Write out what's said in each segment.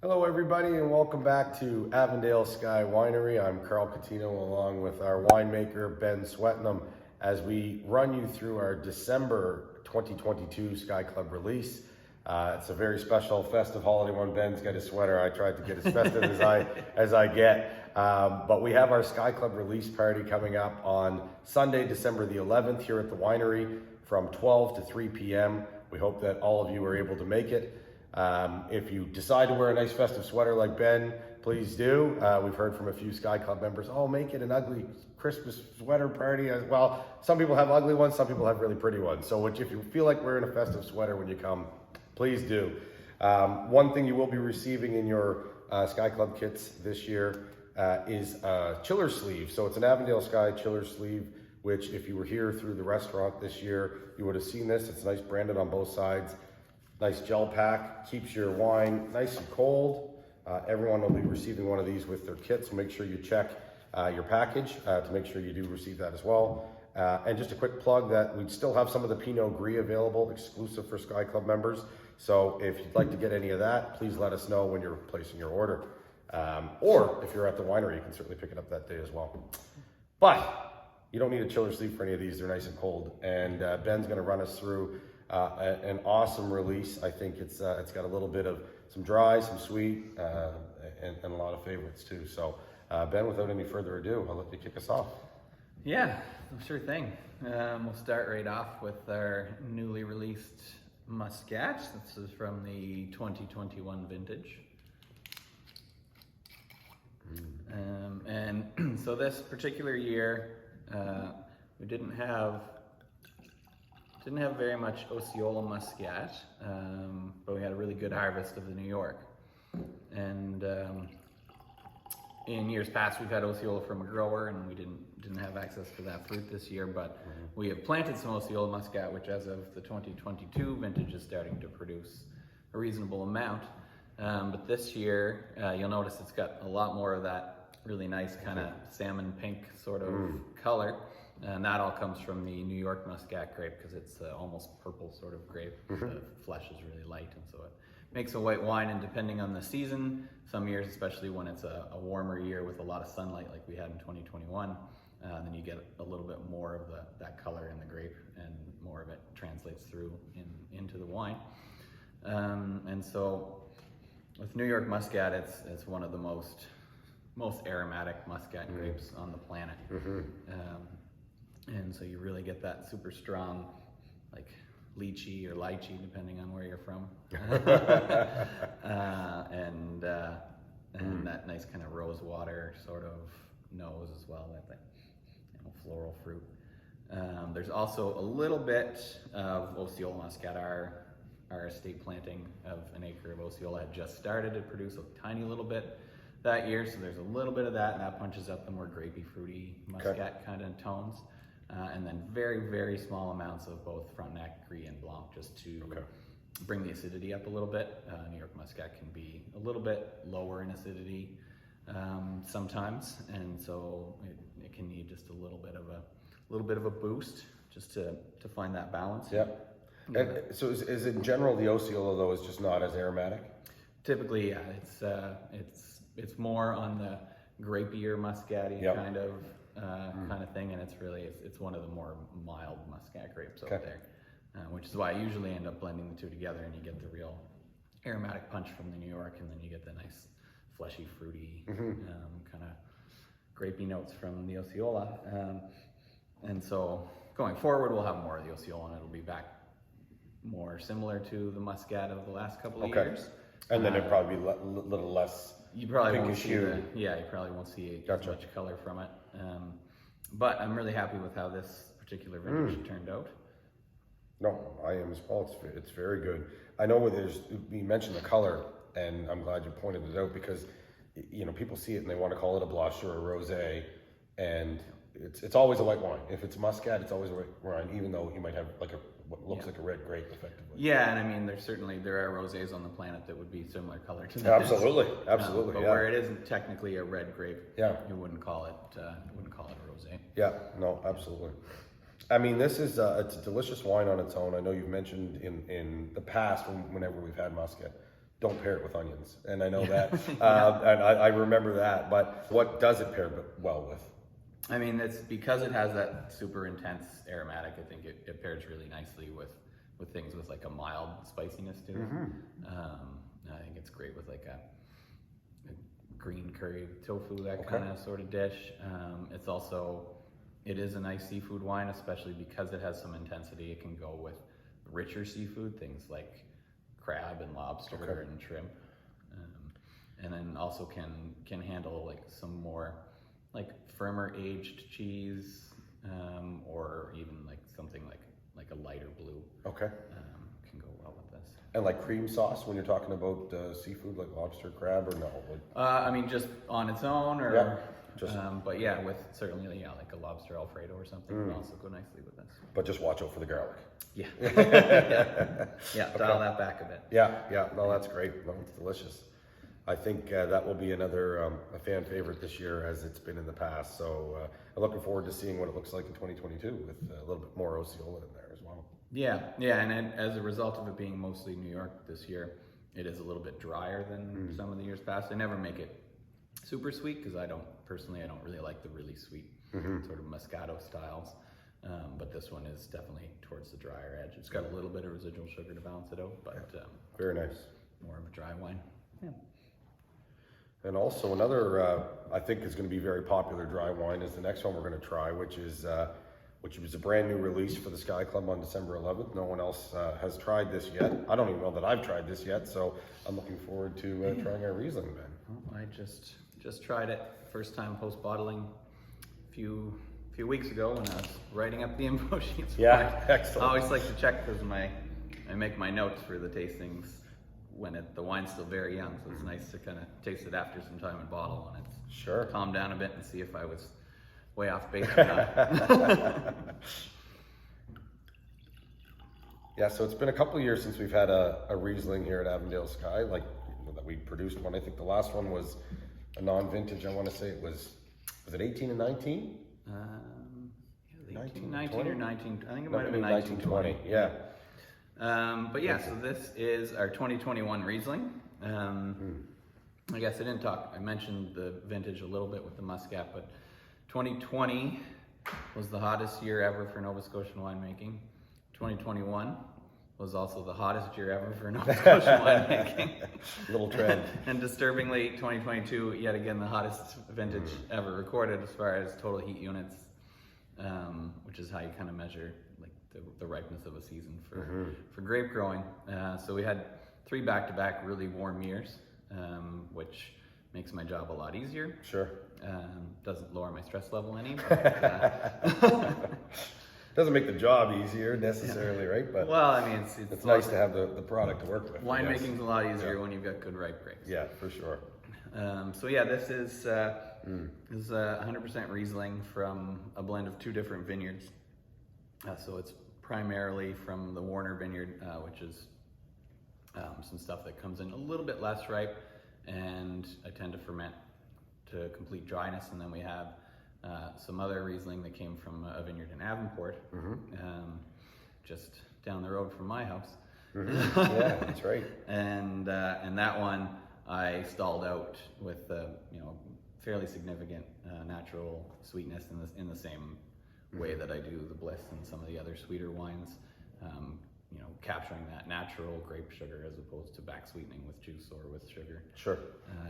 Hello everybody and welcome back to Avondale Sky Winery. I'm Karl Coutinho along with our winemaker Ben Swetnam as we run you through our December 2022 Sky Club release. It's a very special festive holiday one. Ben's got his sweater. I tried to get as festive as I get. But we have our Sky Club release party coming up on Sunday, December the 11th here at the winery from 12 to 3 p.m. We hope that all of you are able to make it. If you decide to wear a nice festive sweater like Ben, please do. We've heard from a few Sky Club members, oh, make it an ugly Christmas sweater party as well. Some people have ugly ones, some people have really pretty ones. So if you feel like wearing a festive sweater when you come, please do. One thing you will be receiving in your Sky Club kits this year is a chiller sleeve. So it's an Avondale Sky chiller sleeve, which if you were here through the restaurant this year, you would have seen this. It's nice branded on both sides. Nice gel pack, keeps your wine nice and cold. Everyone will be receiving one of these with their kit, so make sure you check your package to make sure you do receive that as well. And just a quick plug that we still have some of the Pinot Gris available, exclusive for Sky Club members. So if you'd like to get any of that, please let us know when you're placing your order. Or if you're at the winery, you can certainly pick it up that day as well. But you don't need a chiller sleeve for any of these, they're nice and cold. And Ben's gonna run us through an awesome release. I think it's got a little bit of some dry, some sweet, and a lot of favorites too. So Ben, without any further ado, I'll let you kick us off. Yeah, sure thing. We'll start right off with our newly released Muscat. This is from the 2021 vintage. And so this particular year, we didn't have very much Osceola Muscat, but we had a really good harvest of the New York. And in years past, we've had Osceola from a grower, and we didn't have access to that fruit this year. But we have planted some Osceola Muscat, which, as of the 2022 vintage, is starting to produce a reasonable amount. But this year, you'll notice it's got a lot more of that really nice kind of salmon pink sort of color. And that all comes from the New York Muscat grape because it's almost purple sort of grape. The flesh is really light, and so it makes a white wine. And depending on the season, some years, especially when it's a warmer year with a lot of sunlight like we had in 2021, then you get a little bit more of that color in the grape, and more of it translates through into the wine. And so with New York Muscat, it's one of the most aromatic Muscat grapes on the planet. And so you really get that super strong, like lychee or lychee, depending on where you're from, and that nice kind of rose water sort of nose as well, that floral fruit. There's also a little bit of Osceola Muscat. Our estate planting of an acre of Osceola had just started to produce a tiny little bit that year, so there's a little bit of that, and that punches up the more grapey, fruity Muscat kind of tones. And then very, very small amounts of both Frontenac, Gris, and Blanc, just to bring the acidity up a little bit. New York Muscat can be a little bit lower in acidity sometimes, and so it can need just a little bit of a boost just to find that balance. Yep. And so is in general the Osceola though is just not as aromatic? Typically, yeah, it's more on the grapier Muscatty kind of thing, and it's one of the more mild Muscat grapes out there, which is why I usually end up blending the two together, and you get the real aromatic punch from the New York, and then you get the nice fleshy, fruity kind of grapey notes from the Osceola. And so going forward, we'll have more of the Osceola, and it'll be back more similar to the Muscat of the last couple of years. And then it'd probably be a little less. You probably won't see you probably won't see as much color from it. But I'm really happy with how this particular vintage turned out. No, I am as well. It's very good. I know you mentioned the color, and I'm glad you pointed it out because people see it and they want to call it a blush or a rosé, and it's always a white wine. If it's Muscat, it's always a white wine, even though you might have what looks like a red grape, effectively. Yeah, and I mean, there are rosés on the planet that would be similar color to this. Absolutely. But where it isn't technically a red grape, you wouldn't call it a rosé. Yeah, no, absolutely. I mean, this is it's a delicious wine on its own. I know you've mentioned in the past whenever we've had Muscat, don't pair it with onions, and I know that, and I remember that. But what does it pair well with? I mean, it's because it has that super intense aromatic. I think it pairs really nicely with things with like a mild spiciness to it. I think it's great with like a green curry tofu, that kind of sort of dish. It is a nice seafood wine, especially because it has some intensity. It can go with richer seafood, things like crab and lobster and shrimp, and then also can handle like some more like firmer aged cheese, or even like something like a lighter blue. Can go well with this. And like cream sauce when you're talking about seafood, like lobster, crab, or no? I mean, just on its own, or but yeah, with certainly like a lobster Alfredo or something would also go nicely with this. But just watch out for the garlic. Yeah. Dial that back a bit. Yeah. No, that's great. No, it's delicious. I think that will be another a fan favorite this year, as it's been in the past. So I'm looking forward to seeing what it looks like in 2022 with a little bit more Osceola in there as well. Yeah, and as a result of it being mostly New York this year, it is a little bit drier than some of the years past. I never make it super sweet because I don't really like the really sweet sort of Moscato styles. But this one is definitely towards the drier edge. It's got a little bit of residual sugar to balance it out, but very nice. More of a dry wine. Yeah. And also another, I think is going to be very popular dry wine is the next one we're going to try, which was a brand new release for the Sky Club on December 11th. No one else has tried this yet. I don't even know that I've tried this yet, so I'm looking forward to trying our Riesling then. Well, I just tried it first time post bottling a few weeks ago when I was writing up the info sheets. Yeah, excellent. I always like to check because I make my notes for the tastings when the wine's still very young, so it's nice to kind of taste it after some time in bottle when it's calmed down a bit and see if I was way off base or not. Yeah, so it's been a couple of years since we've had a Riesling here at Avondale Sky, like that we produced one. I think the last one was a non-vintage. I want to say it was it 18 and 19? 19 or 19. I think it might have been 1920. Yeah. But yeah, so this is our 2021 Riesling. I guess I mentioned the vintage a little bit with the Muscat, but 2020 was the hottest year ever for Nova Scotian winemaking. 2021 was also the hottest year ever for Nova Scotian winemaking. Little trend. And disturbingly, 2022, yet again, the hottest vintage ever recorded as far as total heat units, which is how you kind of measure like the ripeness of a season for grape growing. So we had 3 back-to-back really warm years, which makes my job a lot easier. Sure. Doesn't lower my stress level any. But, doesn't make the job easier necessarily, right? But well, I mean, it's nice to have the product to work with. Winemaking's a lot easier when you've got good ripe grapes. Yeah, for sure. So yeah, this is 100% Riesling from a blend of 2 different vineyards. So it's primarily from the Warner Vineyard, which is some stuff that comes in a little bit less ripe, and I tend to ferment to complete dryness, and then we have some other Riesling that came from a vineyard in Avonport, just down the road from my house. Yeah, that's right. And that one I stalled out with fairly significant natural sweetness in the same way that I do the Bliss and some of the other sweeter wines. Capturing that natural grape sugar as opposed to back sweetening with juice or with sugar. Sure.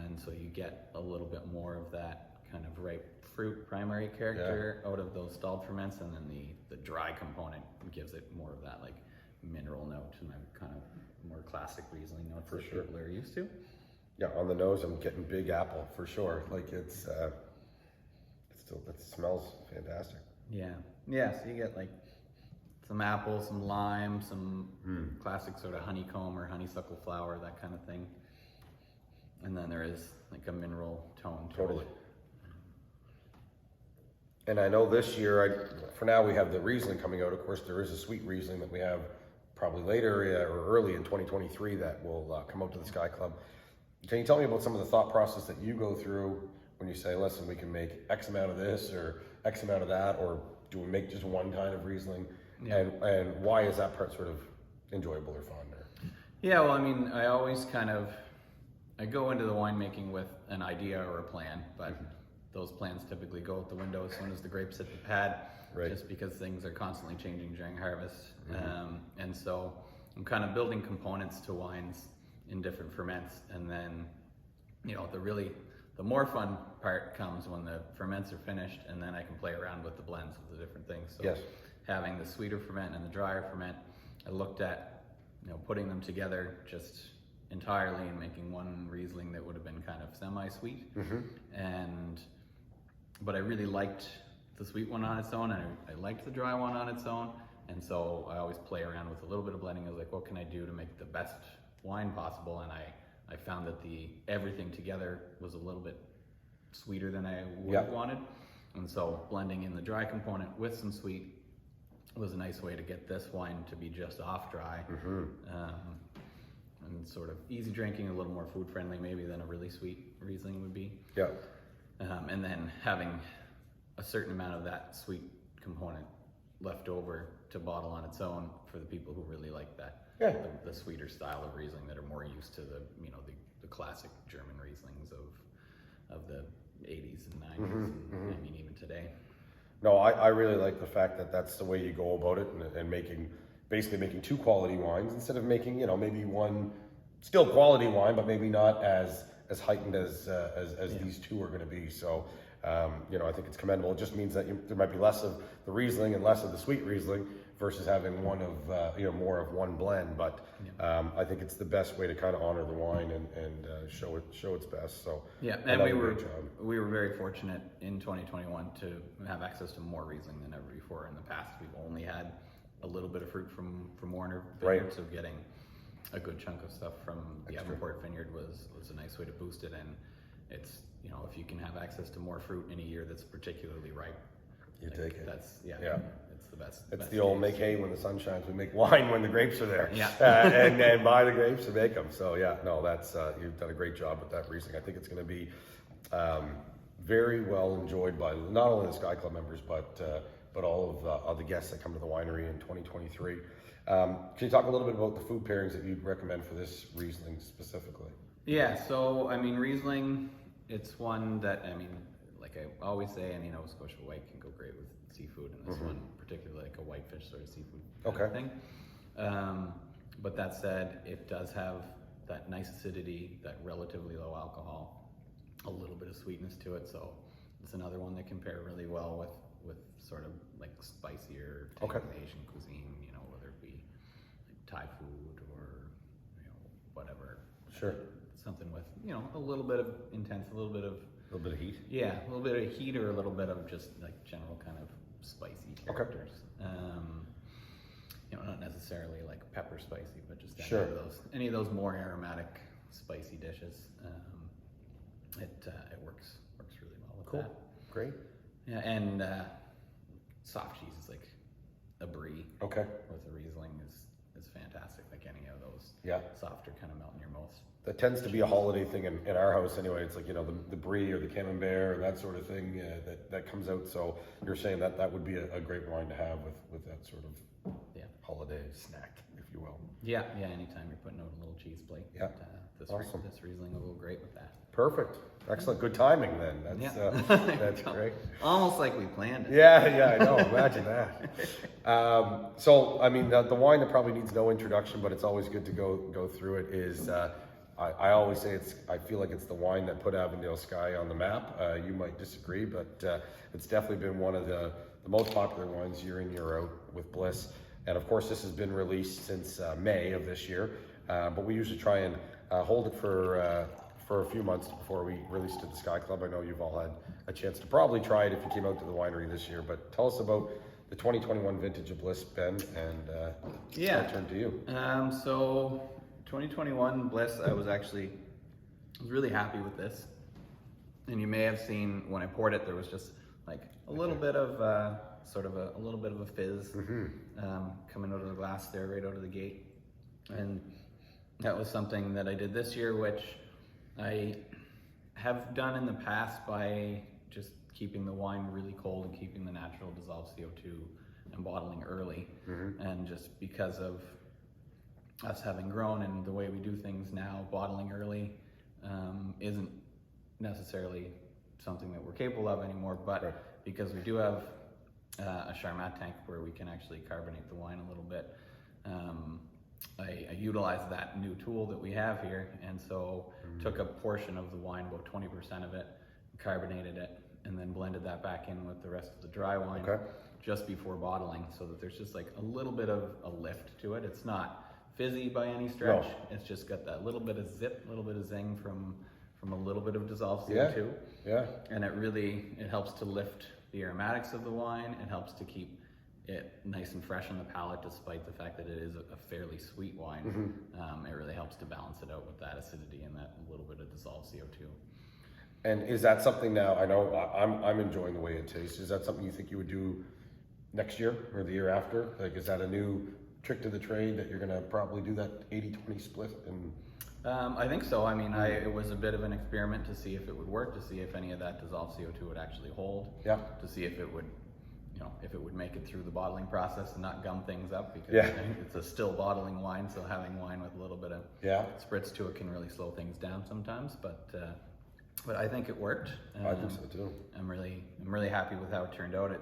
And so you get a little bit more of that kind of ripe fruit primary character out of those stalled ferments, and then the dry component gives it more of that like mineral note and that kind of more classic Riesling notes that people are used to. Yeah, on the nose I'm getting big apple for sure. Like it smells fantastic. Yeah. So you get like some apple, some lime, some classic sort of honeycomb or honeysuckle flower, that kind of thing. And then there is like a mineral tone to it. And I know this year, for now we have the Riesling coming out. Of course, there is a sweet Riesling that we have probably later or early in 2023 that will come out to the Sky Club. Can you tell me about some of the thought process that you go through when you say, listen, we can make X amount of this or X amount of that, or do we make just one kind of Riesling? Yeah. And why is that part sort of enjoyable or fun? Yeah, well, I mean, I go into the winemaking with an idea or a plan, but those plans typically go out the window as soon as the grapes hit the pad, Right. just because things are constantly changing during harvest. And so I'm kind of building components to wines in different ferments, and then, the more fun part comes when the ferments are finished, and then I can play around with the blends of the different things. So Yes. having the sweeter ferment and the drier ferment, I looked at, putting them together just entirely and making one Riesling that would have been kind of semi-sweet. But I really liked the sweet one on its own, and I liked the dry one on its own. And so I always play around with a little bit of blending. I was like, what can I do to make the best wine possible? And I found that everything together was a little bit sweeter than I would have wanted. And so blending in the dry component with some sweet was a nice way to get this wine to be just off dry. And sort of easy drinking, a little more food friendly maybe than a really sweet Riesling would be. Yeah. And then having a certain amount of that sweet component left over to bottle on its own for the people who really like that. Yeah. The sweeter style of Riesling that are more used to the classic German Rieslings of the 80s and 90s, and I mean even today. No, I really like the fact that that's the way you go about it, and basically making two quality wines instead of making, maybe one still quality wine, but maybe not as heightened as these two are going to be. So, I think it's commendable. It just means that there might be less of the Riesling and less of the sweet Riesling versus having one of, more of one blend. But I think it's the best way to kind of honor the wine and show its best. So yeah, and we were very fortunate in 2021 to have access to more Riesling than ever before. In the past, we've only had a little bit of fruit from Warner Vineyard, Right. So getting a good chunk of stuff from the Avondale Vineyard was a nice way to boost it. And it's, if you can have access to more fruit in a year that's particularly ripe, you take it. It's the best. It's best the old days. make hay when the sun shines. We make wine when the grapes are there. Yeah. and buy the grapes and make them. So that's you've done a great job with that Riesling. I think it's going to be very well enjoyed by not only the Sky Club members, but all of the guests that come to the winery in 2023. Can you talk a little bit about the food pairings that you'd recommend for this Riesling specifically? Yeah, so Riesling, it's one that like I always say, Nova Scotia White can go great with seafood, and this one particularly like a whitefish sort of seafood kind of thing. But that said, it does have that nice acidity, that relatively low alcohol, a little bit of sweetness to it. So it's another one that can pair really well with sort of like spicier Asian cuisine, whether it be like Thai food or whatever. Sure. Something with a little bit of intense, a little bit of heat. Yeah, a little bit of heat or a little bit of just like general kind of spicy characters. Not necessarily like pepper spicy, but just any of those more aromatic, spicy dishes. It works really well with that. Great. Yeah, and soft cheese is like a brie. Okay. With a Riesling is fantastic. Like any of those. Yeah. Softer kind of melt in your mouth. That tends to be a holiday thing in our house anyway. It's like, the brie or the camembert or that sort of thing that comes out. So you're saying that would be a great wine to have with that sort of holiday snack, if you will. Yeah, anytime you're putting out a little cheese plate. Yeah. Awesome. This Riesling will go great with that. Perfect. Excellent. Good timing then. That's great. Almost like we planned it. Yeah, I know. Imagine that. So, the wine that probably needs no introduction, but it's always good to go through it is, I always say I feel like it's the wine that put Avondale Sky on the map. You might disagree, but it's definitely been one of the most popular wines year in, year out with Bliss. And of course, this has been released since May of this year, but we usually try and hold it for a few months before we release it to the Sky Club. I know you've all had a chance to probably try it if you came out to the winery this year, but tell us about the 2021 vintage of Bliss, Ben, and I'll turn to you. So 2021 Bliss, I was really happy with this. And you may have seen when I poured it, there was just like a little bit of a little bit of a fizz coming out of the glass there, right out of the gate. And that was something that I did this year, which I have done in the past by just keeping the wine really cold and keeping the natural dissolved CO2 and bottling early. And just because of us having grown and the way we do things now, bottling early isn't necessarily something that we're capable of anymore, but Right. because we do have a Charmat tank where we can actually carbonate the wine a little bit, I utilized that new tool that we have here, and so took a portion of the wine, about 20% of it, carbonated it, and then blended that back in with the rest of the dry wine just before bottling, so that there's just like a little bit of a lift to it. It's not fizzy by any stretch. No. It's just got that little bit of zip, a little bit of zing from a little bit of dissolved CO2. Yeah. And it helps to lift the aromatics of the wine. It helps to keep it nice and fresh on the palate, despite the fact that it is a fairly sweet wine. It really helps to balance it out with that acidity and that little bit of dissolved CO2. And is that something now, I know I'm enjoying the way it tastes. Is that something you think you would do next year or the year after? Like, is that a new trick to the trade that you're gonna probably do that 80-20 split? And I think so. I mean, it was a bit of an experiment to see if it would work, to see if any of that dissolved CO2 would actually hold, to see if it would, if it would make it through the bottling process and not gum things up, because it's a still bottling wine, so having wine with a little bit of spritz to it can really slow things down sometimes. But I think it worked. I think so too. I'm really happy with how it turned out.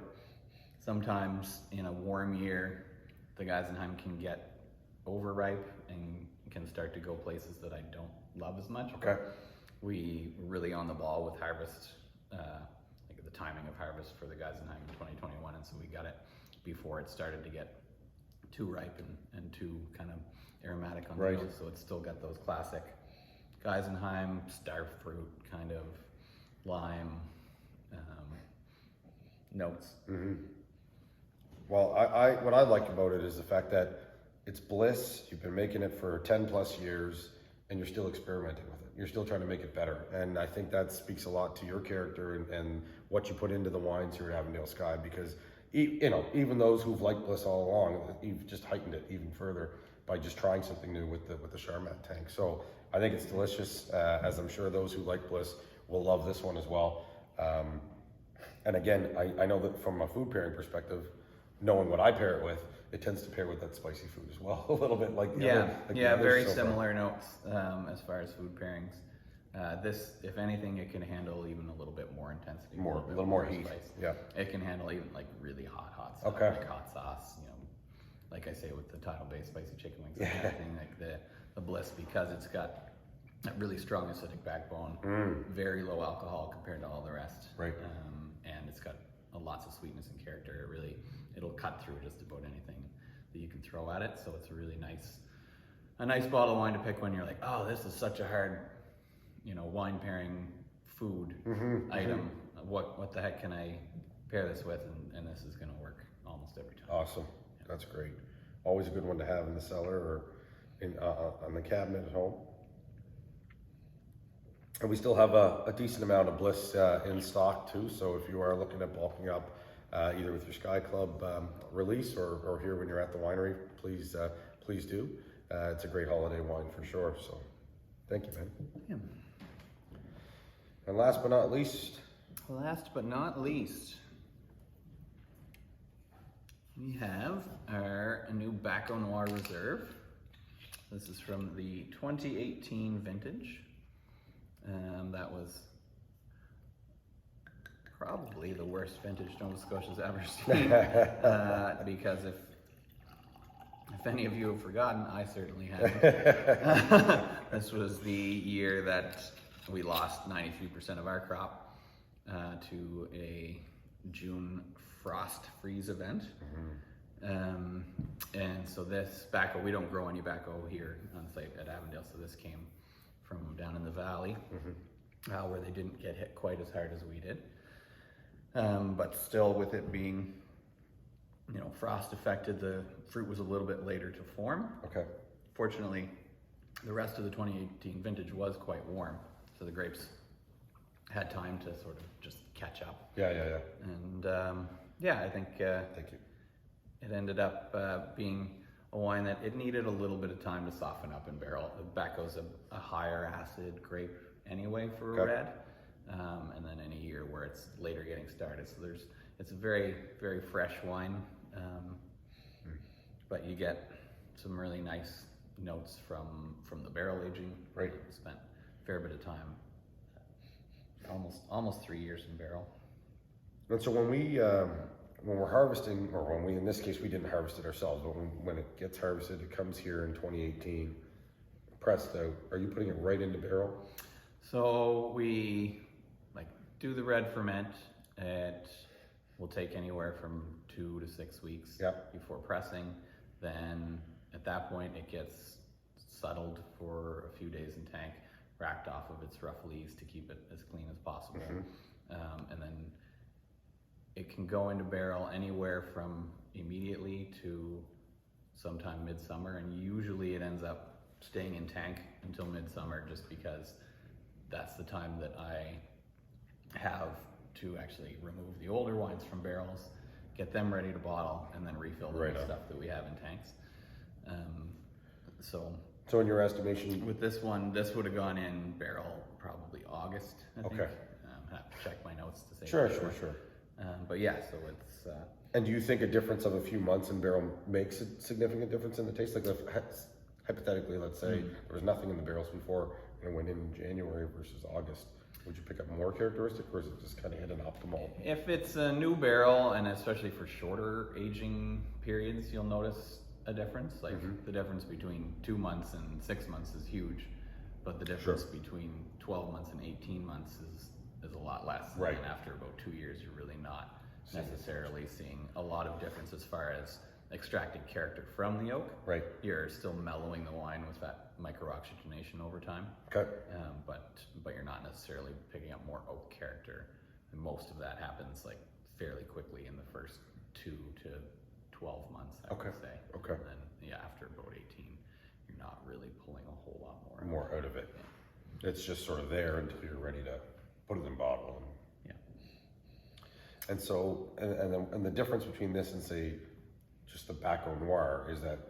Sometimes in a warm year, the Geisenheim can get overripe and can start to go places that I don't love as much. Okay. We were really on the ball with harvest, like the timing of harvest for the Geisenheim in 2021, and so we got it before it started to get too ripe and too kind of aromatic on the nose. So it's still got those classic Geisenheim, star fruit, kind of lime notes. Well, what I like about it is the fact that it's Bliss. You've been making it for 10 plus years, and you're still experimenting with it. You're still trying to make it better, and I think that speaks a lot to your character and what you put into the wines here at Avondale Sky. Because even those who've liked Bliss all along, you've just heightened it even further by just trying something new with the Charmat tank. So I think it's delicious, as I'm sure those who like Bliss will love this one as well. And again, I know that from a food pairing perspective, knowing what I pair it with, it tends to pair with that spicy food as well, a little bit like the other. Like very similar notes as far as food pairings. This, if anything, it can handle even a little bit more intensity, a little more heat. Spice. Yeah, it can handle even like really hot stuff, like hot sauce. Like I say with the tidal-based spicy chicken wings, that kind of thing, like the Bliss, because it's got that really strong acidic backbone, very low alcohol compared to all the rest, and it's got lots of sweetness and character. It'll cut through just about anything that you can throw at it. So it's a really nice bottle of wine to pick when you're like, oh, this is such a hard, wine pairing food item. What the heck can I pair this with? And this is going to work almost every time. Awesome. That's great. Always a good one to have in the cellar or on the cabinet at home. And we still have a decent amount of Bliss in stock too. So if you are looking at bulking up, either with your Sky Club release or here when you're at the winery, please do. It's a great holiday wine for sure. So thank you, man. Yeah. And last but not least, we have our new Baco Noir Reserve. This is from the 2018 vintage. That was probably the worst vintage Nova Scotia's ever seen. Because if any of you have forgotten, I certainly haven't. This was the year that we lost 93% of our crop to a June frost freeze event. And so this Baco, we don't grow any Baco here on site at Avondale, so this came from down in the valley, where they didn't get hit quite as hard as we did. But still, with it being, frost affected, the fruit was a little bit later to form. okay. Fortunately, the rest of the 2018 vintage was quite warm, so the grapes had time to sort of just catch up. Yeah. And I think Thank you. it ended up being a wine that it needed a little bit of time to soften up in barrel. Baco's a higher acid grape anyway for a red, and then in a year where it's later getting started. So it's a very, very fresh wine, but you get some really nice notes from the barrel aging. Right. Spent a fair bit of time, almost 3 years in barrel. And so when we're harvesting, or when we, in this case, we didn't harvest it ourselves, but when it gets harvested, it comes here in 2018, pressed out. Are you putting it right into barrel? So we do the red ferment. It will take anywhere from 2 to 6 weeks before pressing. Then at that point, it gets settled for a few days in tank, racked off of its rough lees to keep it as clean as possible. And then it can go into barrel anywhere from immediately to sometime midsummer, and usually it ends up staying in tank until midsummer, just because that's the time that I have to actually remove the older wines from barrels, get them ready to bottle, and then refill them with stuff that we have in tanks. So in your estimation, with this one, this would have gone in barrel probably August, I think. I have to check my notes to say. Sure. But yeah, so it's. And do you think a difference of a few months in barrel makes a significant difference in the taste? Like, if, hypothetically, let's say there was nothing in the barrels before and it went in January versus August, would you pick up more characteristic, or is it just kind of hit an optimal? If it's a new barrel, and especially for shorter aging periods, you'll notice a difference. Like the difference between 2 months and 6 months is huge, but the difference between 12 months and 18 months is a lot less. Right. And after about 2 years, you're really not necessarily seeing a lot of difference as far as extracting character from the oak. Right. You're still mellowing the wine with that micro-oxygenation over time. Okay. But you're not necessarily picking up more oak character. And most of that happens like fairly quickly in the first 2 to 12 months, I would say. Okay. And then after about 18, you're not really pulling a whole lot more out of it. Yeah. It's just sort of there until you're ready to put it in bottle. And so, and the difference between this and, say, just the Baco Noir is that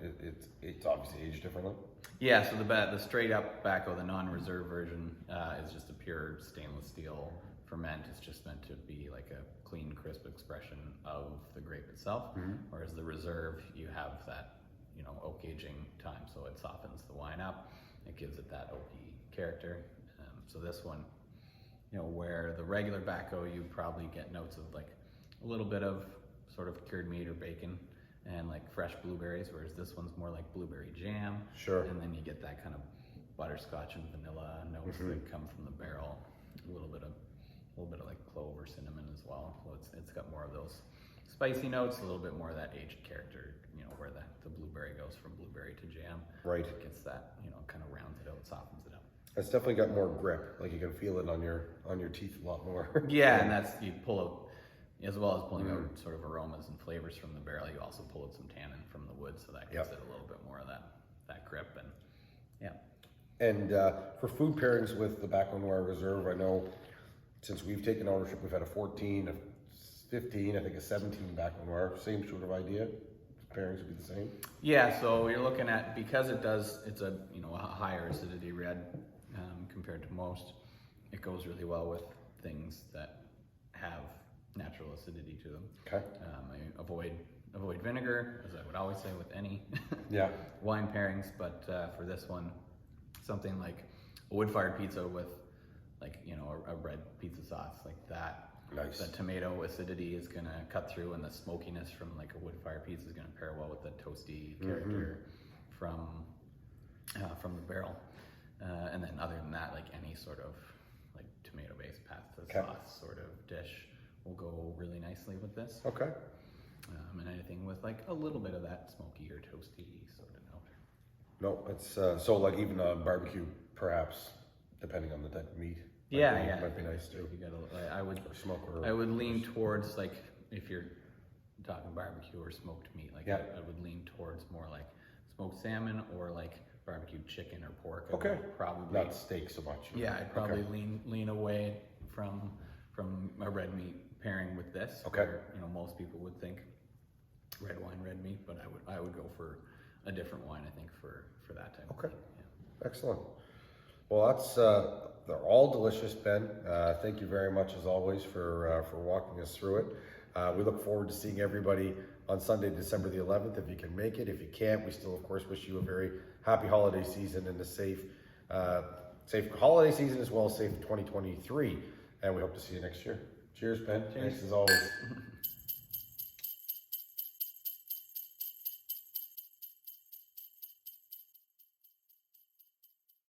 it's obviously aged differently? Yeah, so the straight up Baco, the non-reserve version, is just a pure stainless steel ferment. It's just meant to be like a clean, crisp expression of the grape itself. Whereas the reserve, you have that, oak aging time, so it softens the wine up. It gives it that oaky character. So this one, where the regular Baco, you probably get notes of like a little bit of sort of cured meat or bacon and like fresh blueberries, whereas this one's more like blueberry jam. Sure. And then you get that kind of butterscotch and vanilla notes that come from the barrel. A little bit of like clove or cinnamon as well. So it's got more of those spicy notes, a little bit more of that aged character, where the blueberry goes from blueberry to jam. Right. It gets that, kind of rounds it out, softens it up. It's definitely got more grip. Like, you can feel it on your teeth a lot more. Yeah, and that's, you pull out, as well as pulling out sort of aromas and flavors from the barrel, you also pull out some tannin from the wood, so that gives it a little bit more of that grip. And And for food pairings with the Baco Noir Reserve, I know since we've taken ownership, we've had a 14, a 15, I think a 17 Baco Noir. Same sort of idea? Pairings would be the same? Yeah, so you're looking at, because it's a a higher acidity red compared to most, it goes really well with things that have natural acidity to them. Okay. I avoid vinegar, as I would always say with any wine pairings, but for this one, something like a wood-fired pizza with like, a red pizza sauce like that. Nice. The tomato acidity is gonna cut through, and the smokiness from like a wood-fired pizza is gonna pair well with the toasty character from the barrel. And then other than that, like any sort of like tomato-based pasta sauce sort of dish will go really nicely with this. Okay. And anything with like a little bit of that smoky or toasty sort of note. No, it's so like even a barbecue, perhaps, depending on the type of meat. Might be nice too. You gotta, I or I would lean towards, like, if you're talking barbecue or smoked meat, like I would lean towards more like smoked salmon or like barbecued chicken or pork. Okay. Probably not steak so much. Yeah, I'd probably lean away from a red meat pairing with this. Okay. Where, most people would think red wine, red meat, but I would go for a different wine, I think, for that type of thing. Yeah. Excellent. Well, that's they're all delicious, Ben. Thank you very much, as always, for walking us through it. We look forward to seeing everybody on Sunday, December the 11th, if you can make it. If you can't, we still, of course, wish you a very happy holiday season and a safe holiday season as well as safe 2023. And we hope to see you next year. Cheers, Ben. Cheers. Thanks as always.